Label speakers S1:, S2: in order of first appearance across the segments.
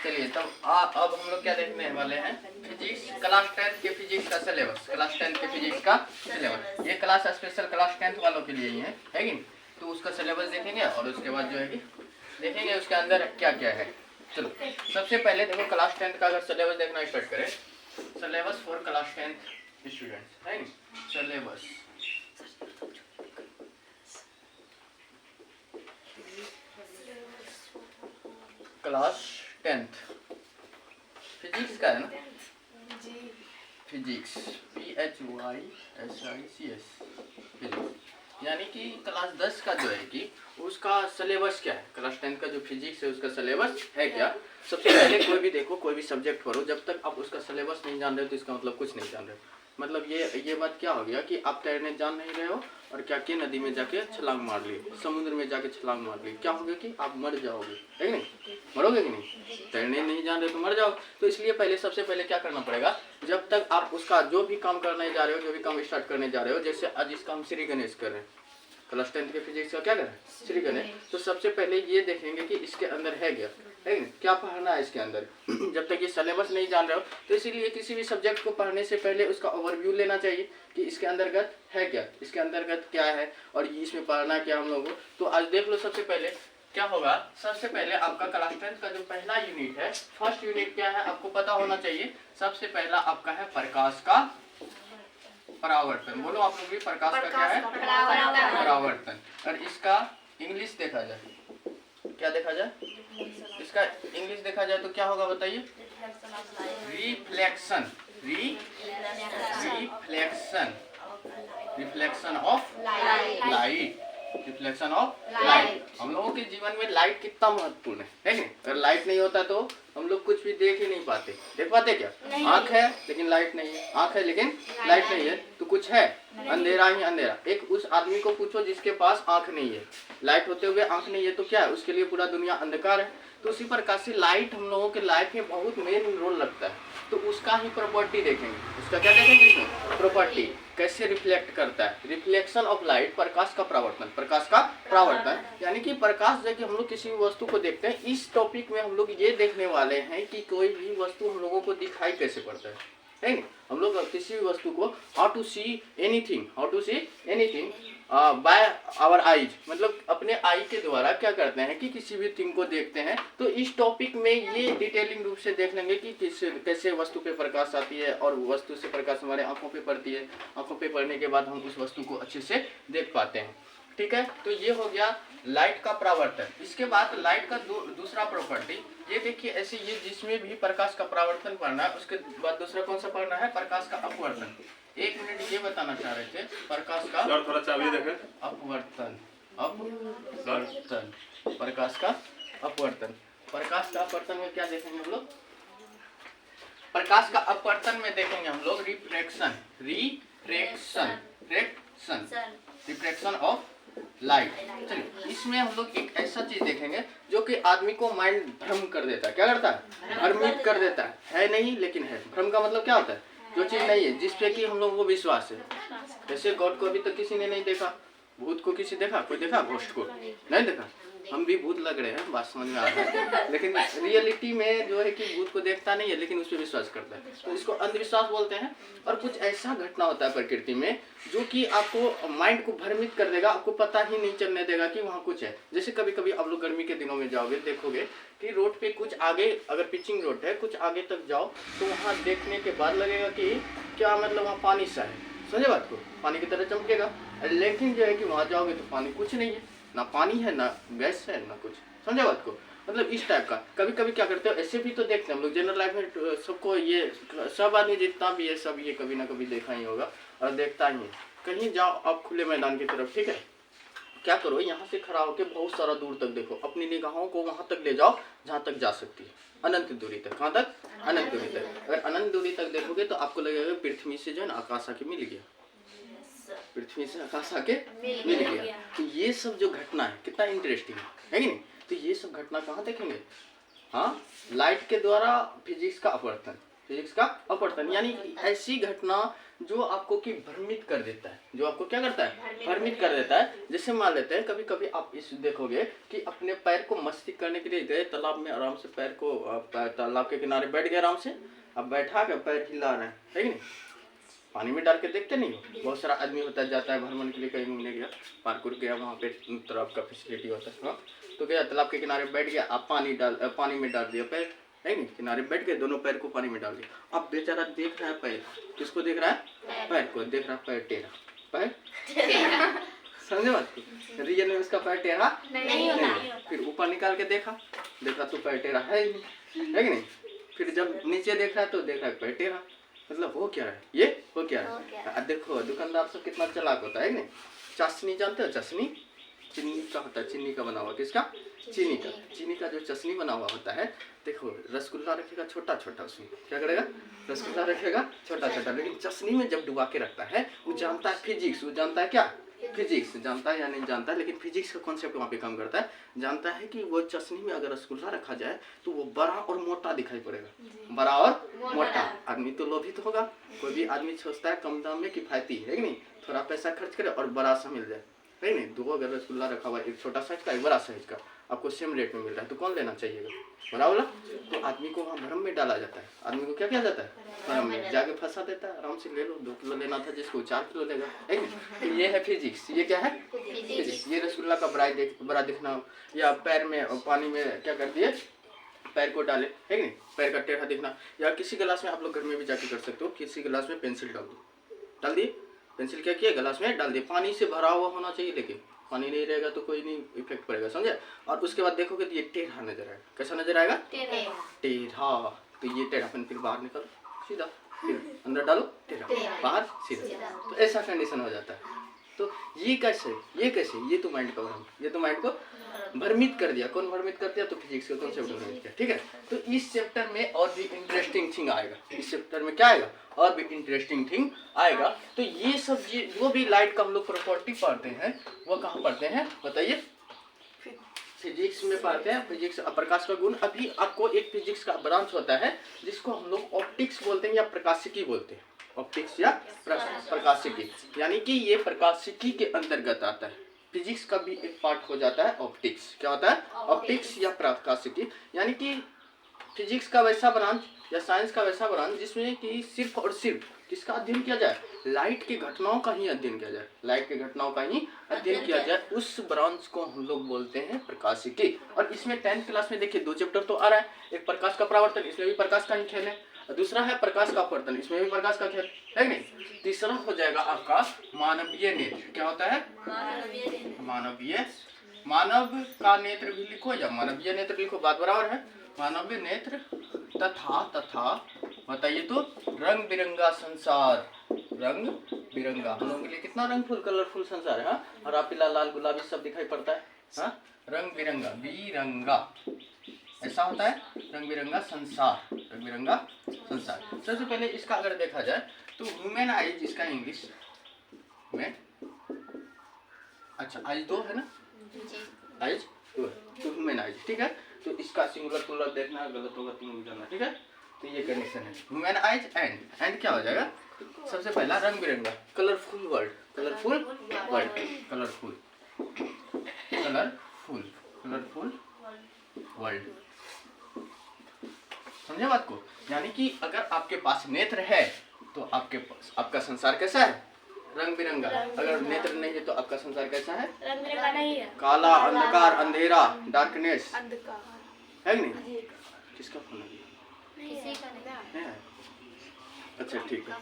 S1: चलिए तब अब हम लोग क्या देखने वाले हैं, फिजिक्स क्लास 10 के फिजिक्स का सिलेबस, क्लास 10 के फिजिक्स का सिलेबस। ये क्लास स्पेशल क्लास 10 वालों के लिए ही है कि नहीं। तो उसका सिलेबस देखेंगे और उसके बाद जो है कि देखेंगे उसके अंदर क्या क्या है। चलो सबसे पहले देखो क्लास 10 का अगर सिलेबस देखना स्टार्ट करें, सिलेबस फॉर क्लास 10 स्टूडेंट्स है नहीं। सिलेबस क्लास 10 फिजिक्स का है ना, फिजिक्स PHYSICS फिजिक्स, यानी कि क्लास 10 का जो है कि उसका सिलेबस क्या है, क्लास 10 का जो फिजिक्स है उसका सिलेबस है क्या। सबसे पहले कोई भी देखो, कोई भी सब्जेक्ट पढ़ो, जब तक आप उसका सिलेबस नहीं जान रहे हो तो इसका मतलब कुछ नहीं जान रहे हो। मतलब ये बात क्या हो गया कि आप तैरने जान नहीं रहे हो और क्या कि नदी में जाके छलांग मार ली, समुद्र में जाके छलांग मार ली, क्या होगा कि आप मर जाओगे, है कि नहीं, मरोगे कि नहीं, तैरने नहीं जान रहे तो मर जाओ। तो इसलिए पहले सबसे पहले क्या करना पड़ेगा, जब तक आप उसका जो भी काम करने जा रहे हो, जो भी काम स्टार्ट करने जा रहे हो, जैसे आज इसका हम श्री गणेश कर रहे हैं, क्लास 10 के फिजिक्स का क्या कर रहे हैं, श्री गणेश। तो सबसे पहले ये देखेंगे कि इसके अंदर है क्या पढ़ना है इसके अंदर। जब तक ये सिलेबस नहीं जान रहे हो तो इसीलिए किसी भी सब्जेक्ट को पढ़ने से पहले उसका ओवरव्यू लेना चाहिए कि इसके अंतर्गत है क्या, इसके अंतर्गत क्या है और इसमें पढ़ना क्या हम लोगों को। तो आज देख लो सबसे पहले क्या होगा। सबसे पहले आपका क्लास 10 का जो पहला यूनिट है, फर्स्ट यूनिट क्या है आपको पता होना चाहिए। सबसे पहला आपका है प्रकाश का परावर्तन। बोलो आप लोग भी, प्रकाश का क्या है, परावर्तन। और इसका इंग्लिश देखा जाए, क्या देखा जाए, इसका इंग्लिश देखा जाए तो क्या होगा बताइए, reflection, reflection of light, reflection of light. हम लोगों के जीवन में लाइट कितना महत्वपूर्ण है नहीं। अगर लाइट नहीं होता तो हम लोग कुछ भी देख ही नहीं पाते। देख पाते क्या, आंख है लेकिन लाइट नहीं है, आंख है लेकिन लाइट नहीं है तो कुछ है, अंधेरा ही अंधेरा। एक उस आदमी को पूछो जिसके पास आंख नहीं है, लाइट होते हुए आंख नहीं है तो क्या है, उसके लिए पूरा दुनिया अंधकार है। तो उसी प्रकार से लाइट हम लोगों के लाइफ में बहुत मेन रोल लगता है। तो उसका ही प्रॉपर्टी देखेंगे, उसका क्या देखेंगे इसमें, प्रॉपर्टी कैसे रिफ्लेक्ट करता है, रिफ्लेक्शन ऑफ लाइट, प्रकाश का परावर्तन, प्रकाश का परावर्तन। यानी कि प्रकाश जब हम लोग किसी भी वस्तु को देखते हैं, इस टॉपिक में हम लोग ये देखने वाले हैं कि कोई भी वस्तु हम लोगों को दिखाई कैसे पड़ता है नहीं। हम लोग किसी भी वस्तु को how to see anything by our eyes, मतलब अपने आई के द्वारा क्या करते हैं कि किसी भी थिंग को देखते हैं। तो इस टॉपिक में ये डिटेलिंग रूप से देख लेंगे कि कैसे वस्तु पे प्रकाश आती है और वस्तु से प्रकाश हमारे आंखों पे पड़ती है, आंखों पे पड़ने के बाद हम उस वस्तु को अच्छे से देख पाते हैं। ठीक है, तो ये हो गया लाइट का परावर्तन। इसके बाद लाइट का दूसरा प्रॉपर्टी ये देखिए, ऐसे ये जिसमें भी प्रकाश का परावर्तन पढ़ना है, उसके बाद दूसरा कौन सा पढ़ना है, प्रकाश का अपवर्तन। एक मिनट ये बताना चाह रहे थे, प्रकाश का
S2: थोड़ा चाबी देखें,
S1: अपवर्तन, प्रकाश का अपवर्तन। प्रकाश का अपवर्तन में क्या देखेंगे हम लोग, प्रकाश का अपवर्तन में देखेंगे हम लोग रिफ्रैक्शन ऑफ लाइट। चलिए इसमें हम लोग एक ऐसा चीज देखेंगे जो कि आदमी को माइंड भ्रम कर देता है। क्या करता है, भ्रमित कर देता है नहीं लेकिन है। भ्रम का मतलब क्या होता है, जो चीज नहीं है जिसपे कि हम लोगों को विश्वास है। जैसे गॉड को अभी तक किसी ने नहीं देखा, भूत को किसी देखा, कोई देखा, घोस्ट को नहीं देखा। हम भी भूत लग रहे हैं, बात समझ में आ रहा है, लेकिन रियलिटी में जो है कि भूत को देखता नहीं है लेकिन उस पर विश्वास करता है। तो इसको अंधविश्वास बोलते हैं। और कुछ ऐसा घटना होता है प्रकृति में जो कि आपको माइंड को भ्रमित कर देगा, आपको पता ही नहीं चलने देगा कि वहाँ कुछ है। जैसे कभी कभी आप लोग गर्मी के दिनों में जाओगे, देखोगे कि रोड पे कुछ आगे, अगर पिचिंग रोड है, कुछ आगे तक जाओ तो वहाँ देखने के बाद लगेगा कि क्या मतलब वहाँ पानी सा है, समझे बात को, पानी की तरह चमकेगा। लेकिन जो है कि वहाँ जाओगे तो पानी कुछ नहीं है, ना पानी है ना गैस है ना कुछ, समझे बात को। मतलब इस टाइप का कभी कभी क्या करते हो, ऐसे भी तो देखते हैं हम लोग जनरल लाइफ में। सबको ये सब आदमी जितना भी है सब ये कभी ना कभी देखा ही होगा और देखता ही है। कहीं जाओ आप खुले मैदान की तरफ, ठीक है, क्या करो, यहाँ से खड़ा होकर बहुत सारा दूर तक देखो, अपनी निगाहों को वहां तक ले जाओ जहाँ तक जा सकती है, अनंत दूरी तक। कहाँ तक, अनंत दूरी तक। अगर अनंत दूरी तक देखोगे तो आपको लगेगा पृथ्वी से जो है ना आकाश आके मिल गया, पृथ्वी से आकाश आके मिल गया। तो ये सब जो घटना है कितना इंटरेस्टिंग है कि नहीं। तो ये सब घटना कहाँ देखेंगे, हाँ, लाइट के द्वारा फिजिक्स का अपवर्तन। फिजिक्स का अपवर्तन, यानी ऐसी घटना जो आपको कि भ्रमित कर देता है, जो आपको क्या करता है, भ्रमित कर देता है। जैसे मान लेते हैं कभी कभी आप इस देखोगे कि अपने पैर को मस्ती करने के लिए गए तालाब में, आराम से पैर को तालाब के किनारे बैठ गए आराम से, अब बैठा के पैर हिला रहे हैं, है कि नहीं, पानी में डाल के देखते नहीं हो। बहुत सारा आदमी होता है, जाता है भ्रमण के लिए, कहीं घूमने गया, पार्क गया, वहाँ पे तालाब का फैसिलिटी होता है, हाँ, तो गया तालाब के किनारे बैठ गया, आप पानी में डाल दिया पैर, है नहीं, किनारे बैठ गए, दोनों पैर को पानी में डाल दिया। अब बेचारा देख रहा है पैर, किसको देख रहा है, पैर को देख रहा है, पैर टेढ़ा, पैर समझे बात, रियल में उसका पैर टेढ़ा नहीं। फिर ऊपर निकाल के देखा तो पैर टेढ़ा है ही नहीं, है कि नहीं। फिर जब नीचे देख रहा है तो देख रहा है पैर टेढ़ा, मतलब हो क्या है, ये हो क्या है। देखो दुकानदार सब कितना चालाक होता है नहीं। चाशनी जानते हो, चाशनी चीनी का होता है, चीनी का बना हुआ, किसका, चीनी का जो चशनी बना हुआ होता है। देखो रसगुल्ला रखेगा छोटा छोटा, उसमें क्या करेगा, रसगुल्ला रखेगा छोटा छोटा, लेकिन चशनी में जब डुबा के रखता है, वो जानता है फिजिक्स, वो जानता है क्या, फिजिक्स जानता है या नहीं जानता है, लेकिन फिजिक्स का कॉन्सेप्ट वहाँ पे काम करता है। जानता है कि वो चशनी में अगर रसगुल्ला रखा जाए तो वो बड़ा और मोटा दिखाई पड़ेगा, बड़ा और मोटा। आदमी तो लोभित होगा, कोई भी आदमी सोचता है कम दाम में किफायती है कि नहीं, थोड़ा पैसा खर्च करे और बड़ा सा मिल जाए, है नहीं। दो अगर रसगुल्ला रखा हुआ, एक छोटा साइज का एक बड़ा साइज का, आपको सेम रेट में मिल रहा है, तो कौन लेना चाहिएगा, बड़ा वाला। तो आदमी को वहाँ भ्रम में डाला जाता है, आदमी को क्या किया जाता है, भ्रम में जाके फंसा देता है। आराम से ले लो, 2 किलो लेना था जिसको 4 किलो लेगा, है नहीं। तो ये है फिजिक्स, ये क्या है, फिजिक्स। ये रसगुल्ला का बड़ा दिखना, या पैर में पानी में क्या कर दिए, पैर को डाले, है नहीं, पैर का टेढ़ा दिखना। या किसी गिलास में आप लोग घर में भी जाके कर सकते हो, किसी गिलास में पेंसिल डाल दिए, पेंसिल क्या किया, गिलास में डाल दिए, पानी से भरा हुआ होना चाहिए, लेकिन पानी नहीं रहेगा तो कोई नहीं इफेक्ट पड़ेगा, समझे। और उसके बाद देखोगे तो ये टेढ़ा नजर आएगा, कैसा नजर आएगा, टेढ़ा। तो ये टेढ़ापन फिर बाहर निकलो सीधा, फिर अंदर डालो टेढ़ा, बाहर सीधा, तो ऐसा कंडीशन हो जाता है। तो ये कैसे, ये तो माइंड का भ्रम, ये तो माइंड को भ्रमित कर दिया। कौन भ्रमित कर दिया, तो फिजिक्स का कॉन्सेप्ट भ्रमित किया, ठीक है। तो इस चैप्टर में और भी इंटरेस्टिंग थिंग आएगा, इस चैप्टर में क्या आएगा, और भी इंटरेस्टिंग थिंग आएगा। तो ये सब जो भी लाइट का हम लोग प्रॉपर्टी पढ़ते हैं, वो कहाँ पढ़ते हैं बताइए, फिजिक्स में पढ़ते हैं। फिजिक्स प्रकाश का गुण। अभी आपको एक फिजिक्स का ब्रांच होता है जिसको हम लोग ऑप्टिक्स बोलते हैं या प्रकाशिकी बोलते हैं, ऑप्टिक्स या प्रकाशिकी, यानी कि ये प्रकाशिकी के अंतर्गत आता है। फिजिक्स का भी एक पार्ट हो जाता है ऑप्टिक्स, क्या होता है, ऑप्टिक्स या प्रकाशिकी, यानी कि फिजिक्स का वैसा ब्रांच या साइंस का वैसा ब्रांच जिसमें कि सिर्फ और सिर्फ किसका अध्ययन किया जाए, लाइट की घटनाओं का ही अध्ययन किया जाए, लाइट की घटनाओं का ही अध्ययन किया जाए, उस ब्रांच को हम लोग बोलते हैं प्रकाशिकी। और इसमें 10th क्लास में देखिए 2 चैप्टर तो आ रहा है, एक प्रकाश का परावर्तन, इसमें भी प्रकाश का ही खेल है, दूसरा है प्रकाश का अपवर्तन, इसमें भी प्रकाश का खेल है नहीं। तीसरा हो जाएगा आपका मानवीय नेत्र, क्या होता है, मानव का नेत्र भी लिखो या मानवीय नेत्र लिखो, बात बराबर है। मानवीय नेत्र तथा बताइए तो रंग बिरंगा संसार, रंग बिरंगा, हम लोगों के लिए कितना रंगफुल कलरफुल संसार है, हरा पीला लाल गुलाबी सब दिखाई पड़ता है, हाँ? रंग बिरंगा, बिरंगा ऐसा होता है, रंग बिरंगा संसार, रंग बिरंगा संसार। सबसे पहले इसका अगर देखा जाए तो ह्यूमन आइज, इसका इंग्लिश में, अच्छा आइज 2 है ना, आइज 2 तो ह्यूमन आइज, ठीक है। तो इसका सिंगुलर प्लुरल देखना, गलत होगा तुम जानना, ठीक है। तो ये कंडीशन है ह्यूमन आइज एंड क्या हो जाएगा, सबसे पहला रंग बिरंगा, colourful world, colourful world, colourful world, समझे बात को। यानी कि अगर आपके पास नेत्र है तो आपके पास आपका संसार कैसा है, रंग बिरंगा। अगर नेत्र नहीं है तो आपका संसार कैसा है,
S2: रंग बिरंगा नहीं है,
S1: काला, अंधकार, अंधेरा, डार्कनेस, है कि नहीं। किसका फोन है,
S2: किसी का नहीं है।
S1: अच्छा ठीक है,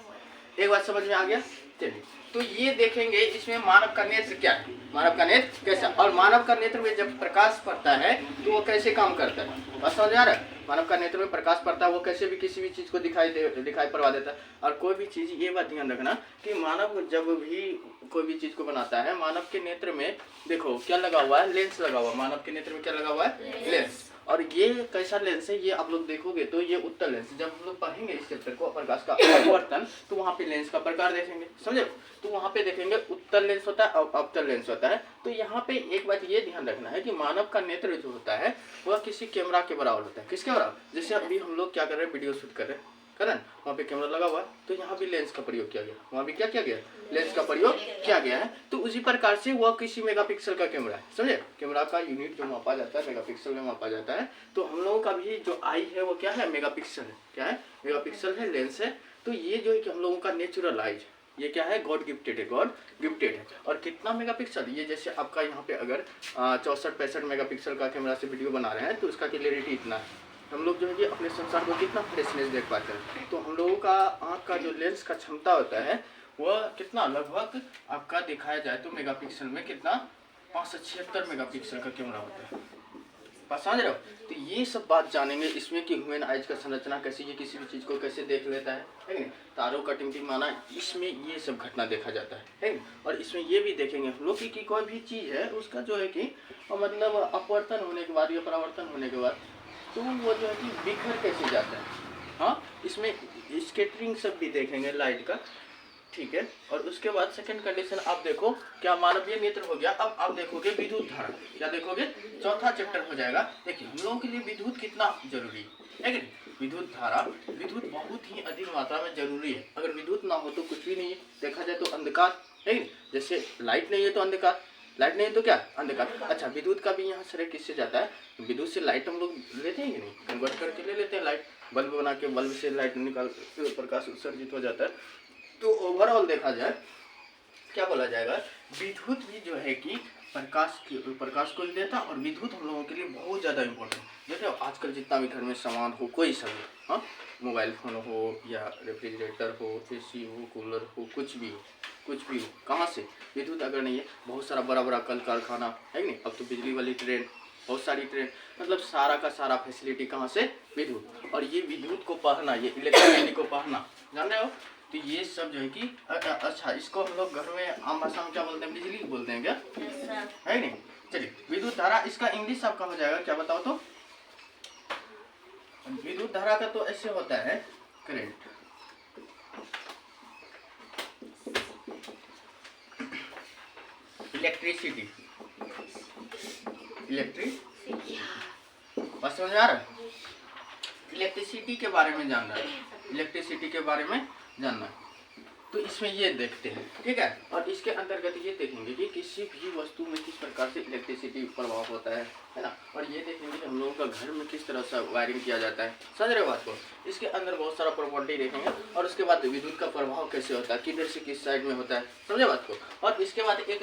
S1: एक बात समझ में आ गया। चलिए तो ये देखेंगे इसमें मानव का नेत्र क्या है, मानव का नेत्र कैसा, और मानव का नेत्र में जब प्रकाश पड़ता है तो वो कैसे काम करता है, बस समझ आ रहा है। मानव का नेत्र में प्रकाश पड़ता है, वो कैसे भी किसी भी चीज को दिखाई पड़वा देता है। और कोई भी चीज, ये बात ध्यान रखना कि मानव जब भी कोई भी चीज को बनाता है, मानव के नेत्र में देखो क्या लगा हुआ है, लेंस लगा हुआ है। मानव के नेत्र में क्या लगा हुआ है, लेंस। और ये कैसा लेंस है, ये आप लोग देखोगे तो ये उत्तल लेंस। जब हम लोग पढ़ेंगे इस चैप्टर को प्रकाश का अपवर्तन, तो वहाँ पे लेंस का प्रकार देखेंगे, समझे। तो वहाँ पे देखेंगे उत्तल लेंस होता है और अवतल लेंस होता है। तो यहाँ पे एक बात ये ध्यान रखना है कि मानव का नेत्र जो होता है वह किसी कैमरा के बराबर होता है। किसके बराबर, जैसे अभी हम लोग क्या कर रहे हैं, वीडियो शूट कर रहे हैं, करें, वहाँ पे कैमरा लगा हुआ है, तो यहाँ भी लेंस का प्रयोग किया गया, वहाँ भी क्या किया गया, लेंस का प्रयोग किया गया है। तो उसी प्रकार से वह किसी मेगापिक्सल का कैमरा है, समझे। कैमरा का यूनिट जो मापा जाता है मेगापिक्सल में मापा जाता है। तो हम लोगों का भी जो आई है वो क्या है, मेगापिक्सल है। क्या है, मेगापिक्सल है, लेंस है। तो ये जो है कि हम लोगों का नेचुरल आइज, ये क्या है, गॉड गिफ्टेड है, गॉड गिफ्टेड है। और कितना मेगापिक्सल, ये जैसे आपका यहाँ पे अगर 64-65 मेगापिक्सल का कैमरा से वीडियो बना रहे हैं तो उसका क्लियरिटी इतना है। हम लोग जो है कि अपने संसार को कितना फ्रेशनेस देख पाते हैं। तो हम लोगों का आँख का जो लेंस का क्षमता होता है वह कितना, लगभग आपका दिखाया जाए तो मेगापिक्सल में कितना, 576 मेगापिक्सल का कैमरा होता है। बात समझ रहे हो। तो ये सब बात जानेंगे इसमें कि ह्यूमन आइज का संरचना कैसी, ये किसी भी चीज़ को कैसे देख लेता है नहीं, तारों का टिमटिमाना, इसमें ये सब घटना देखा जाता है। और इसमें ये भी देखेंगे हम लोग कि कोई भी चीज़ है उसका जो है कि मतलब अपवर्तन होने के बाद या परावर्तन होने के बाद तो वो जो है कि बिखर कैसे जाता है। हाँ, इसमें स्कैटरिंग सब भी देखेंगे लाइट का, ठीक है। और उसके बाद सेकंड कंडीशन आप देखो, क्या मानवीय नेत्र हो गया। अब आप देखोगे विद्युत धारा, क्या देखोगे, चौथा चैप्टर हो जाएगा। देखिए हम लोगों के लिए विद्युत कितना जरूरी है कि नहीं, विद्युत धारा, विद्युत बहुत ही अधिक मात्रा में जरूरी है। अगर विद्युत ना हो तो कुछ भी नहीं है, देखा जाए तो अंधकार है। जैसे लाइट नहीं है तो अंधकार, लाइट नहीं है तो क्या, अंधकार। अच्छा, विद्युत का भी यहाँ श्रेय किससे जाता है, विद्युत से लाइट हम लोग लेते हैं कि नहीं, कन्वर्ट करके ले लेते हैं लाइट, बल्ब बना के बल्ब से लाइट निकाल, प्रकाश उत्सर्जित हो जाता है। तो ओवरऑल देखा जाए क्या बोला जाएगा, विद्युत भी जो है कि प्रकाश को ही देता, और विद्युत हम लोगों के लिए बहुत ज़्यादा इम्पोर्टेंट। देखो आजकल जितना भी घर में सामान हो, कोई सा भी, हाँ, मोबाइल फ़ोन हो या रेफ्रिजरेटर हो, एसी हो, कूलर हो, कुछ भी हो, कहाँ से, विद्युत अगर नहीं है। बहुत सारा बड़ा बड़ा कल कारखाना है नहीं, अब तो बिजली वाली ट्रेन, बहुत सारी ट्रेन, मतलब सारा का सारा फैसिलिटी कहाँ से, विद्युत। और ये विद्युत को पढ़ना, ये इलेक्ट्रिसिटी को पढ़ना, जान रहे हो। तो ये सब जो है कि अच्छा, इसको हम लोग घर में आम भाषा में क्या बोलते हैं, बिजली बोलते हैं क्या, है नहीं। चलिए, विद्युत धारा, इसका इंग्लिश आपका हो जाएगा क्या, बताओ तो। विद्युत धारा का तो ऐसे होता है, करंट, इलेक्ट्रिसिटी, बस समझ में आ रहा है। इलेक्ट्रिसिटी के बारे में जानना है, इलेक्ट्रिसिटी के बारे में जानना है। तो इसमें ये देखते हैं, ठीक है। और इसके अंतर्गत ये देखेंगे कि किसी भी वस्तु में किस प्रकार से इलेक्ट्रिसिटी प्रभाव होता है ना। और ये देखेंगे कि हम लोगों का घर में किस तरह से वायरिंग किया जाता है, समझ रहे हो बात को। इसके अंदर बहुत सारा प्रॉपर्टी देखेंगे। और उसके बाद विद्युत का प्रभाव कैसे होता है, किधर से किस साइड में होता है, समझे बात को। और इसके बाद एक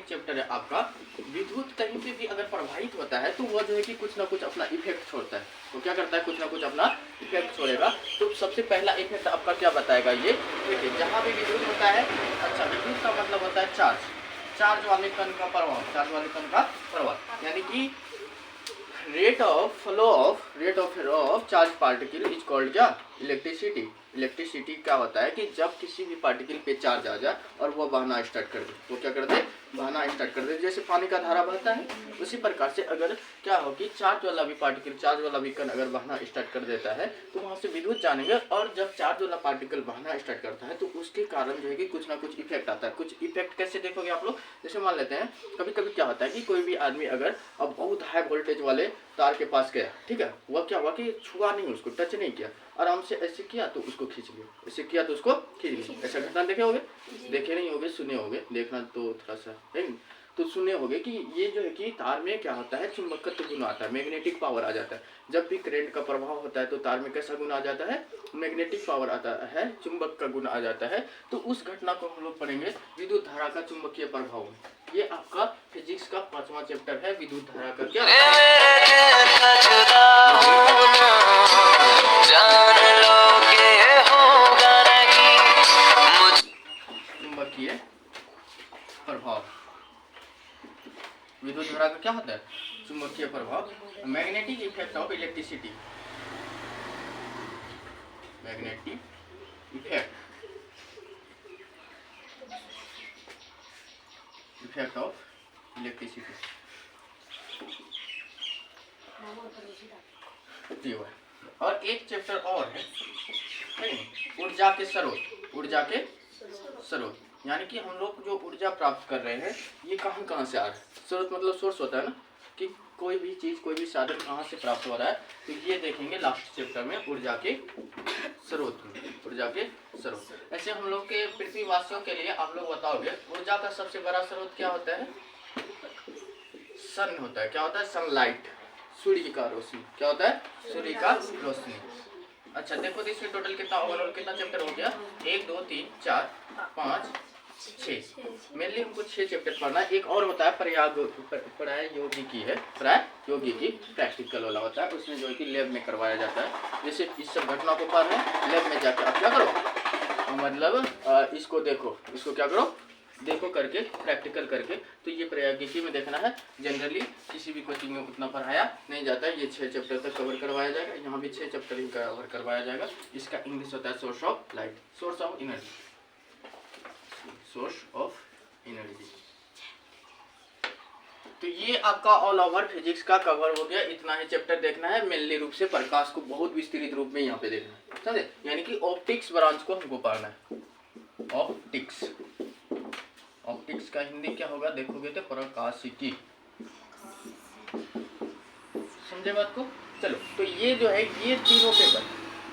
S1: चैप्टर है आपका, विद्युत कहीं पे भी अगर प्रभावित होता है तो वह जो है कि कुछ ना कुछ अपना इफेक्ट छोड़ता है। वो क्या करता है, कुछ ना कुछ अपना इफेक्ट छोड़ेगा। तो सबसे पहला इफेक्ट आपका क्या बताएगा, ये देखिए, जहाँ भी विद्युत होता है, अच्छा, विद्युत का मतलब होता है चार्ज वाले कण का प्रभाव, चार्ज वाले कण का प्रभाव, यानी कि rate of flow of charge particle is called क्या, इलेक्ट्रिसिटी। इलेक्ट्रिसिटी क्या होता है कि जब किसी भी पार्टिकल पे चार्ज आ जाए और वो बहना स्टार्ट कर दे, वो क्या कर दे, बहना स्टार्ट कर दे। जैसे पानी का धारा बहता है, उसी प्रकार से अगर क्या हो कि चार्ज वाला भी पार्टिकल, चार्ज वाला भी कण अगर बहना स्टार्ट कर देता है तो वहाँ से विद्युत जानेंगे। और जब चार्ज वाला पार्टिकल बहना स्टार्ट करता है तो उसके कारण जो है कि कुछ ना कुछ इफेक्ट आता है। कुछ इफेक्ट कैसे देखोगे आप लोग, जैसे मान लेते हैं कभी कभी क्या होता है कि कोई भी आदमी अगर अब बहुत हाई वोल्टेज वाले तार के पास गया, ठीक है, वह क्या हुआ कि छुआ नहीं, उसको टच नहीं किया, आराम से ऐसे किया तो उसको खींच लिया, ऐसे किया तो उसको खींच लिया। ऐसा घटना देखे होगे, देखे नहीं होगे, सुने होगे, देखना तो थोड़ा सा है, तो सुने होगे कि ये जो है कि तार में क्या होता है, चुंबकत्व गुण आता है, मैग्नेटिक पावर आ जाता है। जब भी करंट का प्रभाव होता है तो तार में कैसा गुण आ जाता है, मैग्नेटिक पावर आता है, चुंबक का गुण आ जाता है। तो उस घटना को हम लोग पढ़ेंगे विद्युत धारा का चुंबकीय प्रभाव में। ये आपका फिजिक्स का 5वां चैप्टर है, विद्युत धारा का क्या, चुंबकीय प्रभाव। विद्युत धारा का क्या होता है, चुंबकीय प्रभाव। Magnetic effect of electricity, magnetic effect of electricity. और एक चैप्टर और है, ऊर्जा के स्रोत, यानी कि हम लोग जो ऊर्जा प्राप्त कर रहे हैं ये कहाँ से आ रहा है। स्रोत मतलब सोर्स होता है ना, कि कोई भी चीज़, कोई भी साधन कहाँ से प्राप्त हो रहा है, तो ये देखेंगे लास्ट चैप्टर में, ऊर्जा के स्रोत में, ऊर्जा के स्रोत। ऐसे हम लोग के पृथ्वीवासियों के लिए आप लोग बताओगे ऊर्जा का सबसे बड़ा स्रोत क्या होता है? सन होता है। क्या होता है? सनलाइट, सूर्य का रोशनी। क्या होता है? सूर्य का रोशनी। अच्छा देखो तो इसमें टोटल कितना ओवरऑल कितना चैप्टर हो गया? 1 2 3 4 5 6। मेनली हमको 6 चैप्टर पढ़ना है। एक और होता है प्रायोगिकी है, प्रायोगिकी प्रैक्टिकल वाला होता है, उसमें जो है कि लैब में करवाया जाता है। जैसे इस सब घटना को पढ़ना है, लैब में जाकर आप क्या करो, मतलब इसको देखो, इसको क्या करो, देखो करके, प्रैक्टिकल करके। तो ये प्रायोगिकी में देखना है। जनरली किसी भी कोचिंग में उतना पढ़ाया नहीं जाता है। ये 6 चैप्टर तक कवर करवाया जाएगा। यहाँ भी 6 चैप्टर ही कवर करवाया जाएगा। इसका इंग्लिश होता है source of light, source of energy, source of energy. तो ये आपका ऑल ओवर फिजिक्स का कवर हो गया। इतना ही चैप्टर देखना है। मेनली रूप से प्रकाश को बहुत विस्तृत रूप में यहाँ पे देखना है, समझे? यानी कि ऑप्टिक्स ब्रांच को हमको पढ़ना है। ऑप्टिक्स, ऑप्टिक्स का हिंदी क्या होगा देखोगे तो प्रकाशिकी। समझे बात को? चलो तो ये जो है ये तीनों पेपर,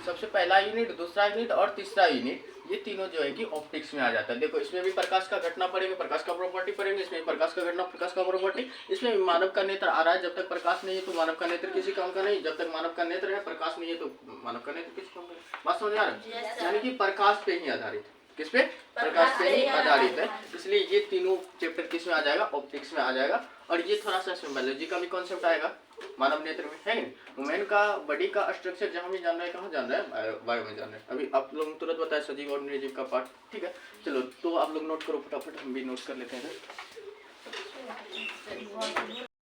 S1: सबसे पहला यूनिट, दूसरा यूनिट और तीसरा यूनिट, ये तीनों जो है कि ऑप्टिक्स में आ जाता है। देखो इसमें भी प्रकाश का घटना पढ़ेंगे, प्रकाश का प्रॉपर्टी पढ़ेंगे, इसमें प्रकाश का घटना, प्रकाश का प्रॉपर्टी। इसमें मानव का नेत्र आ रहा है। जब तक प्रकाश नहीं है तो मानव का नेत्र किसी काम का नहीं। जब तक मानव का नेत्र है, प्रकाश नहीं है तो मानव का नेत्र किसी काम का नहीं। बात समझ आ रहा है? यानी कि प्रकाश पे ही आधारित है। किस पे? प्रकाश पे ही आधारित है। इसलिए ये तीनों चैप्टर किस में आ जाएगा? ऑप्टिक्स में आ जाएगा। और ये थोड़ा सा इसमें बायोलॉजी का भी कॉन्सेप्ट आएगा, मानव नेत्र में, है नहीं? वुमेन का बॉडी का स्ट्रक्चर जहाँ भी जान रहा है, कहाँ जान रहा है? बायो में जान रहा है। अभी आप लोग तुरंत बताए सजीव और निर्जीव का पार्ट, ठीक है? चलो तो आप लोग नोट करो फटाफट, हम भी नोट कर लेते हैं।